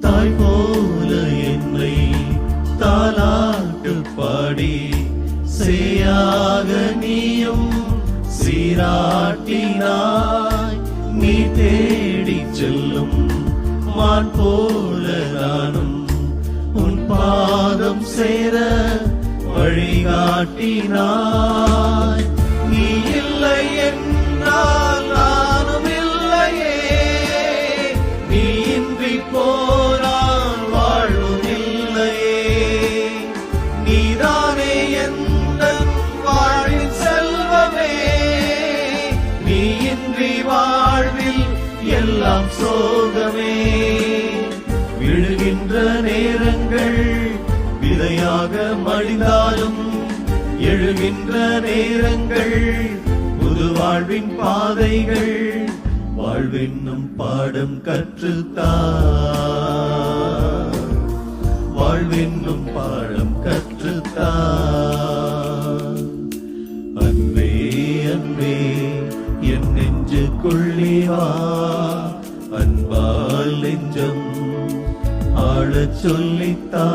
தாய் போல என்னை தாலாட்டு பாடி சேயாக நீயும் சீராட்டினாய். நீ தேடி செல்லும் மான் போல நானும் உன் பாதம் சேர வழிகாட்டினாய். நீ இல்லை என்றால் நானும் இல்லையே, நீ இன்றி போனால் வாழ்வும் இல்லையே. நீதானே எந்தன் வாழ்வின் செல்வமே, நீ இன்றி வாழ்வில் எல்லாம் சோகமே. விழுகின்ற நேரங்கள் விதையாக மடிந்தாலும் எழுகின்ற நேரங்கள் புது வாழ்வின் பாதைகள். வாழ்வென்னும் பாடம் கற்றுத்தா, வாழ்வென்னும் பாடம் கற்றுத்தா. அன்பே அன்பே என் நெஞ்சுக்குள்ளே வா, அன்பால் நெஞ்சம் ஆளச் சொல்லித்தா.